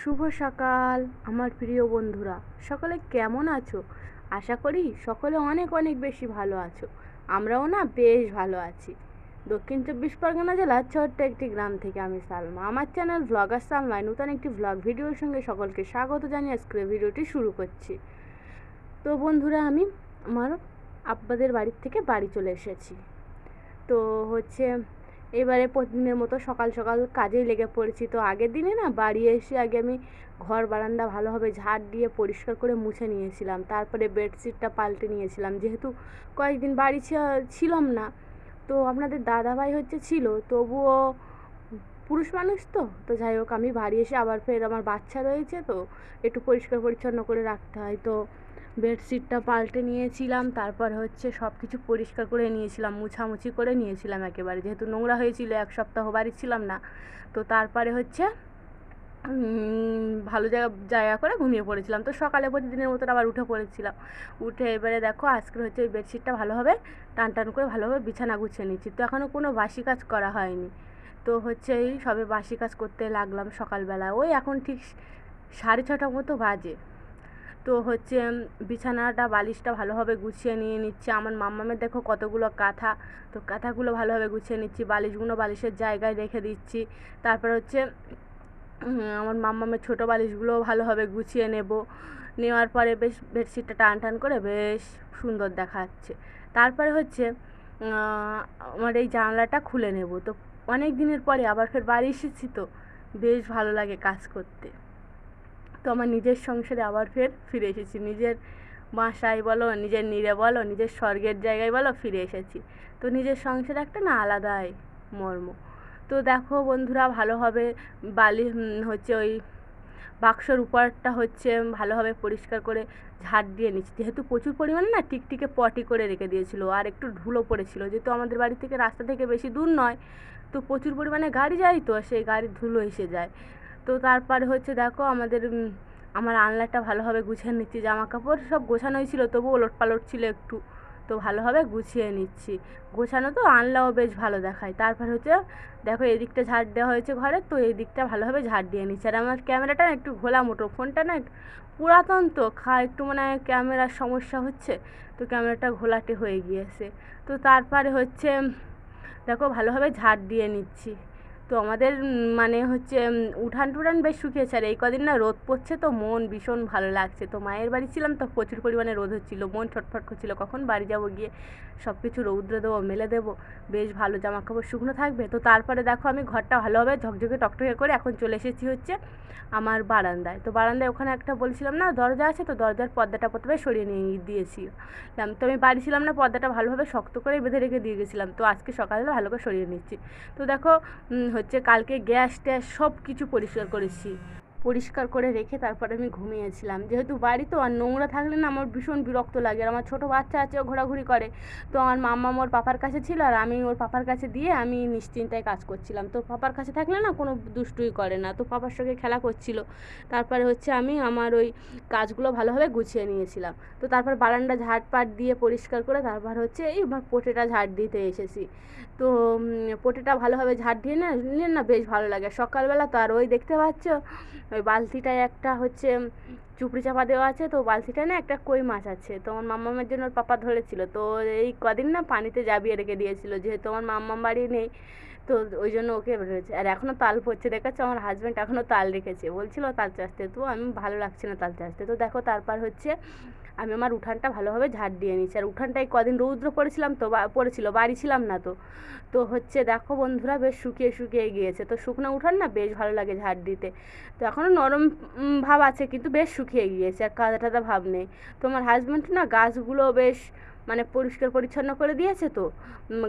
শুভ সকাল আমার প্রিয় বন্ধুরা, সকলে কেমন আছো? আশা করি সকলে অনেক অনেক বেশি ভালো আছো। আমরাও না বেশ ভালো আছি। দক্ষিণ 24 পরগনা জেলার ছোট্ট একটি গ্রাম থেকে আমি সালমা, আমার চ্যানেল ব্লগার সালমায় নতুন একটি ব্লগ ভিডিওর সঙ্গে সকলকে স্বাগত জানিয়ে আজকের ভিডিওটি শুরু করছি। তো বন্ধুরা, আমি আমার আব্বাদের বাড়ির থেকে বাড়ি চলে এসেছি। তো এবারে প্রতিদিনের মতো সকাল সকাল কাজেই লেগে পড়েছি। তো আগের দিনে না বাড়ি এসে আগে আমি ঘর বারান্দা ভালোভাবে ঝাড় দিয়ে পরিষ্কার করে মুছে নিয়েছিলাম। তারপরে বেডশিটটা পাল্টে নিয়েছিলাম, যেহেতু কয়েকদিন বাড়ি ছিলাম না। তো আপনাদের দাদাভাই ছিল, তবুও পুরুষ মানুষ তো যাই হোক, আমি বাড়ি এসে আবার ফের আমার বাচ্চা রয়েছে, তো একটু পরিষ্কার পরিচ্ছন্ন করে রাখতে হয়। তো বেডশিটটা পাল্টে নিয়েছিলাম, তারপর সব কিছু পরিষ্কার করে নিয়েছিলাম, মুছামুছি করে নিয়েছিলাম একেবারে, যেহেতু নোংরা হয়েছিল, এক সপ্তাহ বাড়ি ছিলাম না। তো তারপরে ভালো জায়গা করে ঘুমিয়ে পড়েছিলাম। তো সকালে প্রতিদিনের মতন আবার উঠে পড়েছিলাম। উঠে এবারে দেখো আজকে ওই বেডশিটটা ভালোভাবে টান টান করে ভালোভাবে বিছানা গুছিয়ে নিচ্ছি। তো এখনও কোনো বাসি কাজ করা হয়নি। তো এই সবে বাসি কাজ করতে লাগলাম সকালবেলা। ওই এখন ঠিক 6:30 মতো বাজে। তো বিছানাটা বালিশটা ভালোভাবে গুছিয়ে নিয়ে নিচ্ছি। আমার মাম্মামের দেখো কতগুলো কাঁথা, তো কাঁথাগুলো ভালোভাবে গুছিয়ে নিচ্ছি, বালিশগুলো বালিশের জায়গায় রেখে দিচ্ছি। তারপর আমার মাম্মামের ছোটো বালিশগুলো ভালোভাবে গুছিয়ে নেওয়ার পরে বেশ বেডশিটটা টান টান করে বেশ সুন্দর দেখাচ্ছে। তারপরে আমার এই জানলাটা খুলে নেব। তো অনেক দিনের পরে আবার ফের বাড়ি এসেছি, তো বেশ ভালো লাগে কাজ করতে। তো আমার নিজের সংসারে আবার ফিরে এসেছি, নিজের বাসায় বলো, নিজের নীড়ে বলো, নিজের স্বর্গের জায়গায় বলো, ফিরে এসেছি। তো নিজের সংসারে একটা না আলাদাই মর্ম। তো দেখো বন্ধুরা, ভালোভাবে ওই বাক্সর উপরটা ভালোভাবে পরিষ্কার করে ঝাড় দিয়ে নিচ্ছি, যেহেতু প্রচুর পরিমাণে না টিকটিকে পটি করে রেখে দিয়েছিল, আর একটু ধুলো পড়েছিল, যেহেতু আমাদের বাড়ি থেকে রাস্তা থেকে বেশি দূর নয়, তো প্রচুর পরিমাণে গাড়ি যায়, তো সেই গাড়ির ধুলো এসে যায়। তো তারপরে দেখো আমার আলনাটা ভালোভাবে গুছিয়ে নিচ্ছি, জামা কাপড় সব গোছানোই ছিল, তবুও ওলটপালট ছিল একটু, তো ভালোভাবে গুছিয়ে নিচ্ছি। গোছানো তো আনলাও বেশ ভালো দেখায়। তারপর দেখো এই দিকটা ঝাড় দেওয়া হয়েছে ঘরে, তো এই দিকটা ভালোভাবে ঝাড় দিয়ে নিচ্ছি। আর আমার ক্যামেরাটা না একটু ঘোলা মোটো, ফোনটা না পুরাতন, তো একটু মনে হয় ক্যামেরার সমস্যা হচ্ছে, তো ক্যামেরাটা ঘোলাটে হয়ে গিয়েছে। তো তারপরে দেখো ভালোভাবে ঝাড় দিয়ে নিচ্ছি। তো আমাদের উঠান টুঠান বেশ শুকিয়েছে, আর এই কদিন না রোদ পড়ছে, তো মন ভীষণ ভালো লাগছে। তো মায়ের বাড়ি ছিলাম, তো প্রচুর পরিমাণে রোদ হচ্ছিলো, মন ছটফট করছিলো কখন বাড়ি যাবো, গিয়ে সব কিছু রৌদ্রে দেবো, মেলে দেবো, বেশ ভালো জামা কাপড় শুকনো থাকবে। তো তারপরে দেখো আমি ঘরটা ভালোভাবে ঝকঝকে টকটকে করে এখন চলে এসেছি আমার বারান্দায়। তো বারান্দায় ওখানে একটা বলছিলাম না দরজা আছে, তো দরজার পর্দাটা প্রথমে সরিয়ে নিয়ে দিয়েছিলাম। তো আমি বাড়ি ছিলাম না, পর্দাটা ভালোভাবে শক্ত করে বেঁধে রেখে দিয়ে গেছিলাম, তো আজকে সকালে ভালো করে সরিয়ে নিচ্ছি। তো দেখো কালকে গ্যাস ট্যাস সব কিছু পরিষ্কার করেছি, পরিষ্কার করে রেখে তারপরে আমি ঘুমিয়েছিলাম। যেহেতু বাড়ি তো, আর নোংরা থাকলে না আমার ভীষণ বিরক্ত লাগে। আর আমার ছোটো বাচ্চা আছে, ও ঘোরাঘুরি করে। তো আমার মাম্মা ওর পাপার কাছে ছিল, আর আমি ওর পাপার কাছে দিয়ে আমি নিশ্চিন্তায় কাজ করছিলাম। তো পাপার কাছে থাকলে না কোনো দুষ্টুই করে না, তো পাপার সঙ্গে খেলা করছিল। তারপরে আমি আমার ওই কাজগুলো ভালোভাবে গুছিয়ে নিয়েছিলাম। তো তারপর বারান্দা ঝাড়পাট দিয়ে পরিষ্কার করে তারপর এই পোটেটা ঝাড় দিতে এসেছি। তো পোটেটা ভালোভাবে ঝাড় দিয়ে নিলে না বেশ ভালো লাগে সকালবেলা। তো আর ওই দেখতে পাচ্ছ ওই বালতিটায় একটা চুপড়ি চাপা দেওয়া আছে, তো বালতিটায় না একটা কই মাছ আছে, তো আমার মাম্মামের জন্য ওর পাপা ধরেছিল, তো এই কদিন না পানিতে জাবিয়ে রেখে দিয়েছিল, যেহেতু আমার মাম্মাম বাড়ি নেই, তো ওই জন্য ওকে রয়েছে। আর এখনও তাল পড়ছে, দেখাচ্ছে আমার হাজব্যান্ড এখনও তাল রেখেছে, বলছিল তাল চাষতে, তো আমি ভালো লাগছে না তাল চাষতে। তো দেখো তারপর আমি আমার উঠানটা ভালোভাবে ঝাড় দিয়ে নিচ্ছি। আর উঠানটায় কদিন রৌদ্র পড়েছিল, বাড়ি ছিলাম না, তো তো দেখো বন্ধুরা বেশ শুকিয়ে গিয়েছে। তো শুকনো উঠান না বেশ ভালো লাগে ঝাড় দিতে। তো এখনও নরম ভাব আছে, কিন্তু বেশ শুকিয়ে গিয়েছে, আর কাদা টাদা ভাব নেই। তো আমার হাজব্যান্ড না গাছগুলো বেশ পরিষ্কার পরিচ্ছন্ন করে দিয়েছে, তো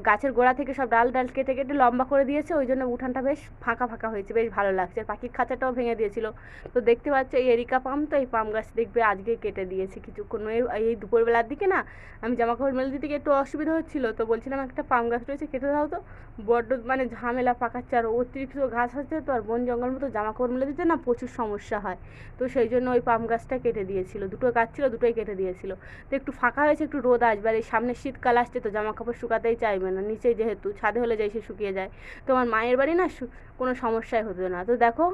গাছের গোড়া থেকে সব ডাল কেটে কেটে লম্বা করে দিয়েছে, ওই জন্য উঠানটা বেশ ফাঁকা ফাঁকা হয়েছে, বেশ ভালো লাগছে। পাখির খাঁচাটাও ভেঙে দিয়েছিল। তো দেখতে পাচ্ছ এই এরিকা পাম, তো এই পাম গাছ দেখবে আজকে কেটে দিয়েছি কিছুক্ষণ। এই দুপুরবেলার দিকে না আমি জামা কাপড় মেলে দিতে গিয়ে একটু অসুবিধা হচ্ছিলো, তো বলছিলাম একটা পাম গাছ রয়েছে কেটে দাও, তো বড্ড ঝামেলা পাকাচ্ছে, আর অতিরিক্ত ঘাস আছে, তো আর বন জঙ্গল মতো জামা কাপড় মেলে দিতে না প্রচুর সমস্যা হয়। তো সেই জন্য ওই পাম গাছটা কেটে দিয়েছিল, দুটো গাছ ছিল, দুটোই কেটে দিয়েছিল। তো একটু ফাঁকা হয়েছে, একটু রোদ আসবে এবার এই সামনে শীতকাল আসছে তো জামা কাপড় শুকাতেই চাইবে না, নিচেই যেহেতু, ছাদে হলে যাই সে শুকিয়ে যায়। তো আমার মায়ের বাড়ি না কোনো সমস্যাই হতো না। তো দেখো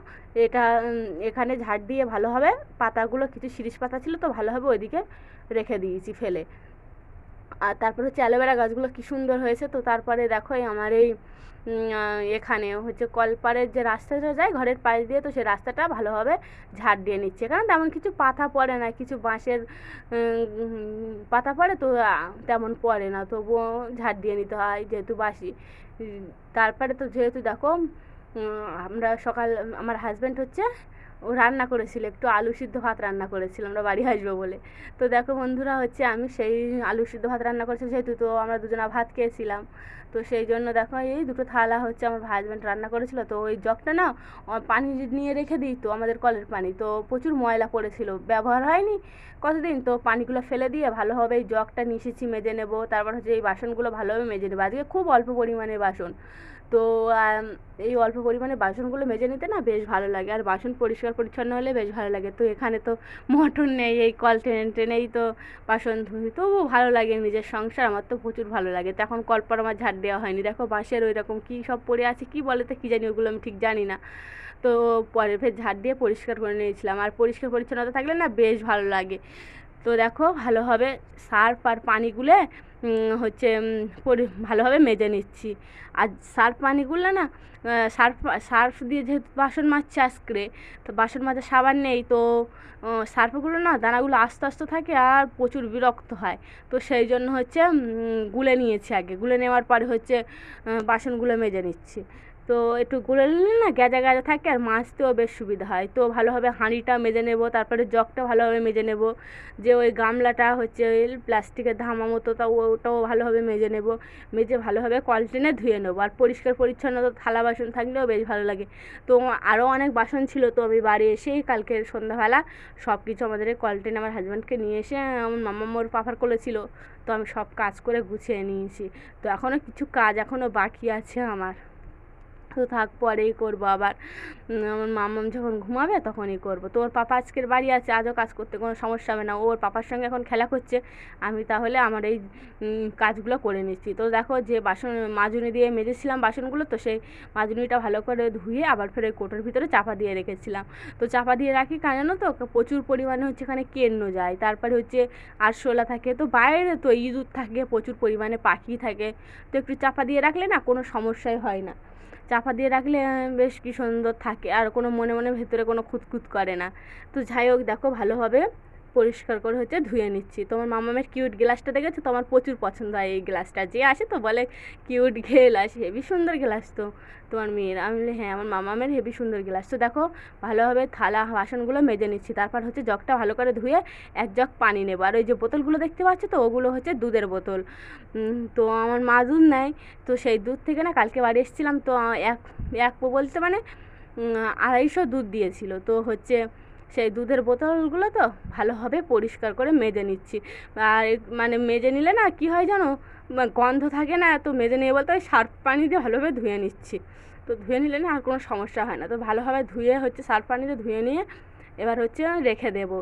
এটা এখানে ঝাড় দিয়ে ভালোভাবে পাতাগুলো, কিছু শিরীষ পাতা ছিল তো ভালোভাবে ওইদিকে রেখে দিয়েছি ফেলে। আর তারপর হচ্ছে অ্যালোভেরা গাছগুলো কী সুন্দর হয়েছে। তো তারপরে দেখো আমার এই এখানে হচ্ছে কলপাড়ের যে রাস্তাটা যায় ঘরের পাশ দিয়ে, তো সেই রাস্তাটা ভালোভাবে ঝাড় দিয়ে নিচ্ছে, কারণ তেমন কিছু পাতা পড়ে না, কিছু বাঁশের পাতা পড়ে তো তেমন পড়ে না, তবুও ঝাড় দিয়ে নিতে হয় যেহেতু বাসি। তারপরে তো যেহেতু দেখো আমরা আমার হাজব্যান্ড হচ্ছে ও রান্না করেছিল, একটু আলু সিদ্ধ ভাত রান্না করেছিল আমরা বাড়ি আসবো বলে। তো দেখো বন্ধুরা হচ্ছে আমি সেই আলু সিদ্ধ ভাত রান্না করেছি যেহেতু, তো আমরা দুজনা ভাত খেয়েছিলাম। তো সেই জন্য দেখো এই দুটো থালা হচ্ছে আমার হাজব্যান্ড রান্না করেছিল। তো ওই জগটা না পানি নিয়ে রেখে দিই, তো আমাদের কলের পানি তো প্রচুর ময়লা পড়েছিল, ব্যবহার হয়নি কতদিন, তো পানিগুলো ফেলে দিয়ে ভালোভাবে এই জগটা নিয়ে এসেছি মেজে নেবো। তারপর হচ্ছে এই বাসনগুলো ভালোভাবে মেজে নেবো, আজকে খুব অল্প পরিমাণে বাসন। তো এই অল্প পরিমাণে বাসনগুলো মেজে নিতে না বেশ ভালো লাগে, আর বাসন পরিষ্কার পরিচ্ছন্ন হলে বেশ ভালো লাগে। তো এখানে তো মোটর নেই, এই কল টেনেই তো বাসন ধুই, তবুও ভালো লাগে, নিজের সংসার আমার তো প্রচুর ভালো লাগে। তো এখন কলপার আমার ঝাড় দেওয়া হয়নি, দেখো বাঁশের ওই রকম কী সব পড়ে আছে, কী বলে তো কী জানি, ওগুলো আমি ঠিক জানি না। তো পরে ফের ঝাড় দিয়ে পরিষ্কার করে নিয়েছিলাম, আর পরিষ্কার পরিচ্ছন্নতা থাকলে না বেশ ভালো লাগে। তো দেখো ভালোভাবে সার্ফ আর পানি গুলে হচ্ছে ভালোভাবে মেজে নিচ্ছি। আর সার্ফ পানিগুলো না সার্ফ দিয়ে যেহেতু বাসন মাজছে আজকে, তো বাসন মাজা সাবান নেই, তো সার্ফগুলো না দানাগুলো আস্তে আস্তে থাকে আর প্রচুর বিরক্ত হয়। তো সেই জন্য হচ্ছে গুলে নিয়েছি, আগে গুলে নেওয়ার পরে হচ্ছে বাসনগুলো মেজে নিচ্ছি। তো একটু গুলে নিলে না গ্যাজা গ্যাজা থাকে আর মাজতেও বেশ সুবিধা হয়। তো ভালোভাবে হাঁড়িটা মেজে নেব, তারপরে জগটা ভালোভাবে মেজে নেব, যে ওই গামলাটা হচ্ছে ওই প্লাস্টিকের ধামা মতো, তা ওটাও ভালোভাবে মেজে নেব, মেজে ভালোভাবে কল টেনে ধুয়ে নেবো। আর পরিষ্কার পরিচ্ছন্নতা থালা বাসন থাকলেও বেশ ভালো লাগে। তো আরও অনেক বাসন ছিল, তো আমি বাড়ি এসেই কালকের সন্ধ্যাবেলা সব কিছু আমাদের কল টেনে আমার হাজব্যান্ডকে নিয়ে এসে আমার মামাম্মর পাফার করেছিল, তো আমি সব কাজ করে গুছিয়ে নিয়েছি। তো এখনও কিছু কাজ এখনও বাকি আছে আমার, তো থাক পরেই করবো আবার, আমার মামাম যখন ঘুমাবে তখনই করবো। তো ওর পাপা আজকের বাড়ি আছে, আজও কাজ করতে কোনো সমস্যা হবে না, ওর পাপার সঙ্গে এখন খেলা করছে, আমি তাহলে আমার এই কাজগুলো করে নিচ্ছি। তো দেখো যে বাসন মাজুনি দিয়ে মেজেছিলাম বাসনগুলো, তো সেই মাজুনিটা ভালো করে ধুয়ে আবার ফের ওই কোটোর ভিতরে চাপা দিয়ে রেখেছিলাম। তো চাপা দিয়ে রাখি কেন তো প্রচুর পরিমাণে হচ্ছে এখানে কেন্ন যায়, তারপরে হচ্ছে আরশোলা থাকে, তো বাইরে তো ইঁদুর থাকে, প্রচুর পরিমাণে পাখি থাকে, তো একটু চাপা দিয়ে রাখলে না কোনো সমস্যাই হয় না, চাপা দিয়ে রাখলে বেশ কি সুন্দর থাকে, আর কোনো মনে মনে ভেতরে কোনো খুঁতখুত করে না। তো যাই হোক দেখো ভালোভাবে পরিষ্কার করে হচ্ছে ধুয়ে নিচ্ছি। তোমার মামামের কিউট গ্লাসটা দেখেছো, তো আমার প্রচুর পছন্দ হয় এই গ্লাসটা, যে আসে তো বলে কিউট গ্লাস, হেভি সুন্দর গ্লাস তো তোমার মেয়ের। আমি বলি হ্যাঁ আমার মামামের হেভি সুন্দর গ্লাস। তো দেখো ভালোভাবে থালা বাসনগুলো মেজে নিচ্ছি, তারপর হচ্ছে জগটা ভালো করে ধুয়ে এক জগ পানি নেবো। আর ওই যে বোতলগুলো দেখতে পাচ্ছ, তো ওগুলো হচ্ছে দুধের বোতল। তো আমার মা দুধ নেয়, তো সেই দুধ থেকে না কালকে বাড়ি এসেছিলাম, তো এক বলতে মানে 250 দুধ দিয়েছিল। তো হচ্ছে সেই দুধের বোতলগুলো তো ভালোভাবে পরিষ্কার করে মেজে নিচ্ছি। আর মানে মেজে নিলে না কি হয় জানো, গন্ধ থাকে না, তো মেজে নিয়ে বলতে ওই সার্ফ পানি দিয়ে ভালোভাবে ধুয়ে নিচ্ছি। তো ধুয়ে নিলে না আর কোনো সমস্যা হয় না। তো ভালোভাবে ধুয়ে হচ্ছে সার্ফ পানি দিয়ে ধুয়ে নিয়ে এবার হচ্ছে রেখে দেবো।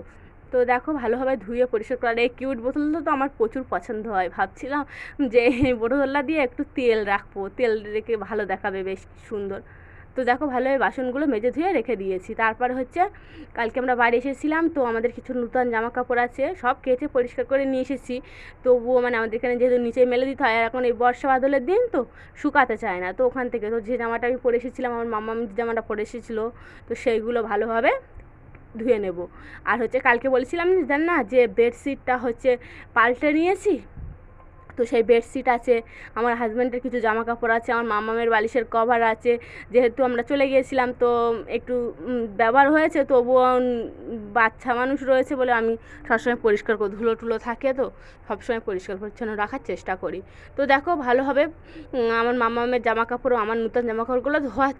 তো দেখো ভালোভাবে ধুয়ে পরিষ্কার করা, এই কিউট বোতলটা তো আমার প্রচুর পছন্দ হয়, ভাবছিলাম যে এই বোতলটা দিয়ে একটু তেল রাখবো, তেল রেখে ভালো দেখাবে বেশ সুন্দর। তো দেখো ভালোভাবে বাসনগুলো মেজে ধুয়ে রেখে দিয়েছি। তারপর হচ্ছে কালকে আমরা বাড়ি এসেছিলাম, তো আমাদের কিছু নূতন জামা কাপড় আছে, সব কেচে পরিষ্কার করে নিয়ে এসেছি। তবুও মানে আমাদের এখানে যেহেতু নিচে মেলে দিতে হয়, আর এখন এই বর্ষা বাদলের দিন তো শুকাতে চায় না, তো ওখান থেকে তো যে জামাটা আমি পরে এসেছিলাম, আমার মাম্মা যে জামাটা পরে এসেছিলো, তো সেইগুলো ভালোভাবে ধুয়ে নেব। আর হচ্ছে কালকে বলেছিলাম জান না যে বেডশিটটা হচ্ছে পাল্টে নিয়েছি, তো সেই বেডশিট আছে, আমার হাজব্যান্ডের কিছু জামা কাপড় আছে, আমার মামামের বালিশের কভার আছে, যেহেতু আমরা চলে গিয়েছিলাম তো একটু ব্যবহার হয়েছে, তবুও বাচ্চা মানুষ রয়েছে বলে আমি সবসময় পরিষ্কার করি, ধুলো টুলো থাকে তো সবসময় পরিষ্কার পরিচ্ছন্ন রাখার চেষ্টা করি। তো দেখো ভালোভাবে আমার মামামের জামা কাপড়, আমার নতুন জামা কাপড়গুলো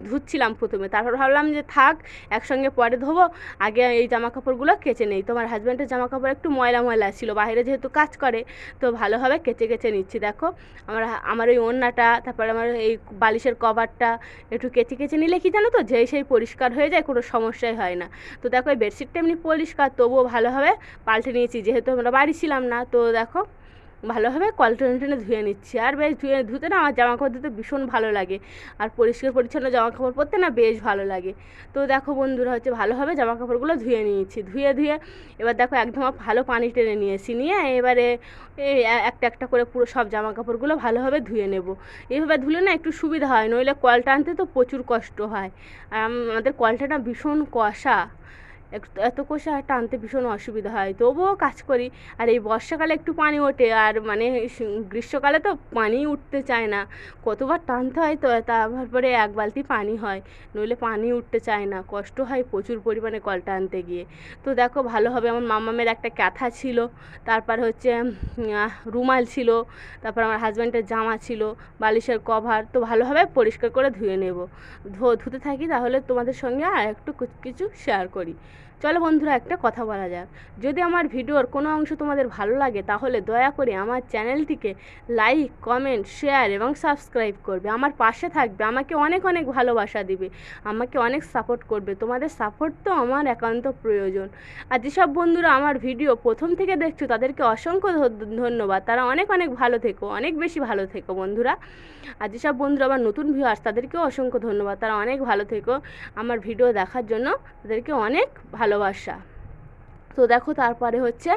ধুচ্ছিলাম প্রথমে, তারপর ভাবলাম যে থাক একসঙ্গে পরে ধোবো, আগে এই জামা কাপড়গুলো কেচে নেই। তো আমার হাজব্যান্ডের জামা কাপড় একটু ময়লা ময়লা ছিল, বাইরে যেহেতু কাজ করে, তো ভালোভাবে কেচে নিচ্ছি। দেখো আমার ওই ওড়নাটা, তারপরে আমার এই বালিশের কভারটা একটু কেচে নিলে কি জানো তো সেই পরিষ্কার হয়ে যায়, কোনো সমস্যাই হয় না। তো দেখো এই বেডশিটটা এমনি পরিষ্কার, তবুও ভালোভাবে পাল্টে নিয়েছি যেহেতু আমরা বাড়ি ছিলাম না। তো দেখো ভালোভাবে কল টেনে টেনে ধুয়ে নিচ্ছি। আর বেশ ধুতে না আমার জামা কাপড় ধুতে ভীষণ ভালো লাগে, আর পরিষ্কার পরিচ্ছন্ন জামা কাপড় পরতে না বেশ ভালো লাগে। তো দেখো বন্ধুরা হচ্ছে ভালোভাবে জামা কাপড়গুলো ধুয়ে নিয়েছি, ধুয়ে এবার দেখো একদম ভালো পানি টেনে নিয়েছি, নিয়ে এবারে এই একটা একটা করে পুরো সব জামা কাপড়গুলো ভালোভাবে ধুয়ে নেব। এইভাবে ধুলে না একটু সুবিধা হয়, নইলে কল টানতে তো প্রচুর কষ্ট হয়। আর আমাদের কলটা না ভীষণ কষা, এত কষা টানতে ভীষণ অসুবিধা হয়, তবুও কাজ করি। আর এই বর্ষাকালে একটু পানি ওঠে, আর মানে গ্রীষ্মকালে তো পানি উঠতে চায় না, কতবার টানতে হয়, তো তারপরে এক বালতি পানি হয়, নইলে পানি উঠতে চায় না, কষ্ট হয় প্রচুর পরিমাণে কল টানতে গিয়ে। তো দেখো ভালোভাবে আমার মামামের একটা কাঁথা ছিল, তারপর হচ্ছে রুমাল ছিল, তারপর আমার হাজব্যান্ডের জামা ছিল, বালিশের কভার, তো ভালোভাবে পরিষ্কার করে ধুয়ে নেব। ধুতে থাকি, তাহলে তোমাদের সঙ্গে আর একটু কিছু শেয়ার করি। চলো বন্ধুরা, একটা কথা বলা যাক, যদি আমার ভিডিওর কোনো অংশ তোমাদের ভালো লাগে তাহলে দয়া করে আমার চ্যানেলটিকে লাইক, কমেন্ট, শেয়ার এবং সাবস্ক্রাইব করবে, আমার পাশে থাকবে, আমাকে অনেক অনেক ভালোবাসা দিবে, আমাকে অনেক সাপোর্ট করবে। তোমাদের সাপোর্ট তো আমার একান্ত প্রয়োজন। আর যেসব বন্ধুরা আমার ভিডিও প্রথম থেকে দেখছো তাদেরকে অসংখ্য ধন্যবাদ, তারা অনেক অনেক ভালো থেকো, অনেক বেশি ভালো থেকো বন্ধুরা। আর যেসব বন্ধুরা আমার নতুন ভিউয়ার্স তাদেরকেও অসংখ্য ধন্যবাদ, তারা অনেক ভালো থেকো, আমার ভিডিও দেখার জন্য তাদেরকে অনেক ভালোবাসা। তো দেখো তারপরে হচ্ছে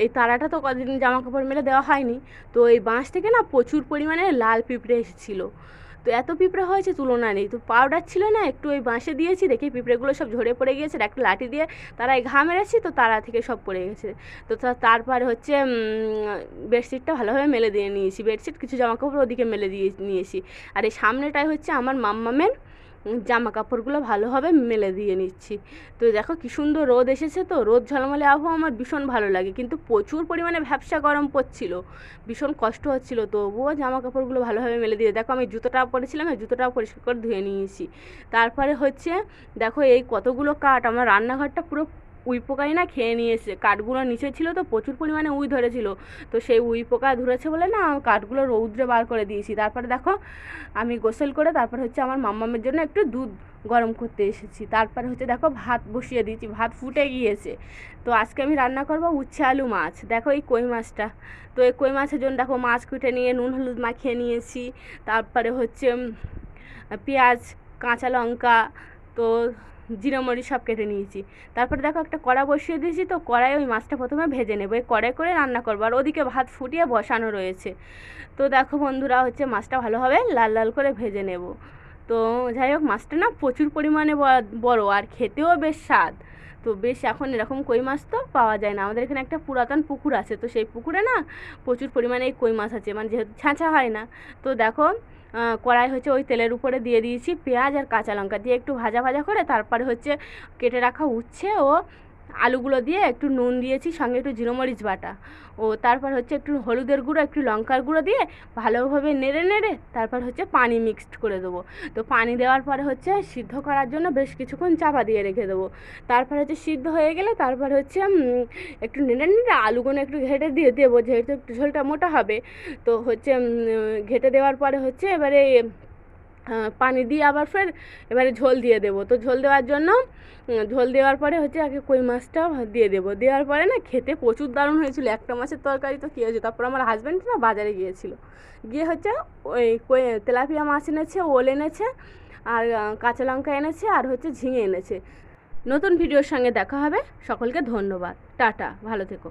এই তারাটা তো কদিন জামা কাপড় মেলে দেওয়া হয়নি, তো এই বাঁশ থেকে না প্রচুর পরিমাণে লাল পিঁপড়ে এসেছিলো, তো এত পিঁপড়ে হয়েছে তুলনা নেই। তো পাউডার ছিল না, একটু ওই বাঁশে দিয়েছি, দেখি পিঁপড়েগুলো সব ঝরে পড়ে গিয়েছে, একটা লাঠি দিয়ে তারাই ঘা মেরেছি, তো তারা থেকে সব পড়ে গেছে। তো তারপরে হচ্ছে বেডশিটটা ভালোভাবে মেলে দিয়ে নিয়েছি, বেডশিট কিছু জামা কাপড় ওদিকে মেলে দিয়ে নিয়েছি। আর এই সামনেটায় হচ্ছে আমার মাম্মামের জামা কাপড়গুলো ভালোভাবে মেলে দিয়ে নিচ্ছি। তো দেখো কি সুন্দর রোদ এসেছে, তো রোদ ঝলমলে আবহাওয়া আমার ভীষণ ভালো লাগে, কিন্তু প্রচুর পরিমাণে ভ্যাপসা গরম পড়ছিল, ভীষণ কষ্ট হচ্ছিল, তবুও জামা কাপড়গুলো ভালোভাবে মেলে দিয়ে, দেখো আমি জুতোটাও পরেছিলাম, জুতোটাও পরিষ্কার করে ধুয়ে নিয়েছি। তারপরে হচ্ছে দেখো এই কতগুলো কাঠ, আমার রান্নাঘরটা পুরো উই পোকাই না খেয়ে নিয়েছে, কাঠগুলো নিচে ছিল তো প্রচুর পরিমাণে উই ধরেছিল, তো সেই উই পোকা ধরেছে বলে না কাঠগুলো রৌদ্রে বার করে দিয়েছি। তারপরে দেখো আমি গোসল করে তারপর হচ্ছে আমার মাম্মামের জন্য একটু দুধ গরম করতে এসেছি। তারপরে হচ্ছে দেখো ভাত বসিয়ে দিয়েছি, ভাত ফুটে গিয়েছে। তো আজকে আমি রান্না করবো উচ্ছে আলু মাছ, দেখো এই কই মাছটা, তো এই কই মাছের জন্য দেখো মাছ কুটে নিয়ে নুন হলুদ মাখিয়ে নিয়েছি, তারপরে হচ্ছে পেঁয়াজ, কাঁচা লঙ্কা, তো জিরে মরিচ সব কেটে নিয়েছি। তারপরে দেখো একটা কড়া বসিয়ে দিয়েছি, তো কড়াই ওই মাছটা প্রথমে ভেজে নেবো, এই কড়াই করে রান্না করবো, আর ওদিকে ভাত ফুটিয়ে বসানো রয়েছে। তো দেখো বন্ধুরা হচ্ছে মাছটা ভালোভাবে লাল লাল করে ভেজে নেব। তো যাই হোক মাছটা না প্রচুর পরিমাণে বড়, আর খেতেও বেশ স্বাদ। তো বেশ এখন এরকম কই মাছ তো পাওয়া যায় না, আমাদের এখানে একটা পুরাতন পুকুর আছে, তো সেই পুকুরে না প্রচুর পরিমাণে এই কই মাছ আছে, মানে যেহেতু ছাঁচা হয় না। তো দেখো কড়াই হচ্ছে ওই তেলের উপরে দিয়ে দিয়েছি পেঁয়াজ আর কাঁচা লঙ্কা দিয়ে একটু ভাজা ভাজা করে, তারপরে হচ্ছে কেটে রাখা উচ্ছে ও আলুগুলো দিয়ে একটু নুন দিয়েছি, সঙ্গে একটু জিরে মরিচ বাটা, ও তারপর হচ্ছে একটু হলুদের গুঁড়ো, একটু লঙ্কার গুঁড়ো দিয়ে ভালোভাবে নেড়ে নেড়ে তারপর হচ্ছে পানি মিক্সড করে দেবো। তো পানি দেওয়ার পরে হচ্ছে সিদ্ধ করার জন্য বেশ কিছুক্ষণ চাপা দিয়ে রেখে দেবো। তারপর হচ্ছে সিদ্ধ হয়ে গেলে তারপর হচ্ছে একটু নেড়ে নেড়ে আলুগুলো একটু ঘেটে দিয়ে দেবো, যেহেতু একটু ঝোলটা মোটা হবে। তো হচ্ছে ঘেটে দেওয়ার পরে হচ্ছে এবারে পানি দিয়ে আবার ফের এবারে ঝোল দিয়ে দেবো। তো ঝোল দেওয়ার জন্য ঝোল দেওয়ার পরে হচ্ছে আগে কই মাছটা দিয়ে দেবো, দেওয়ার পরে না খেতে প্রচুর দারুণ হয়েছিল, একটা মাছের তরকারি তো কী হয়েছে। তারপর আমার হাজব্যান্ড না বাজারে গিয়েছিল, গিয়ে হচ্ছে ওই তেলাপিয়া মাছ এনেছে, ওল এনেছে, আর কাঁচা লঙ্কা এনেছে, আর হচ্ছে ঝিঙে এনেছে। নতুন ভিডিওর সঙ্গে দেখা হবে, সকলকে ধন্যবাদ, টাটা, ভালো থেকো।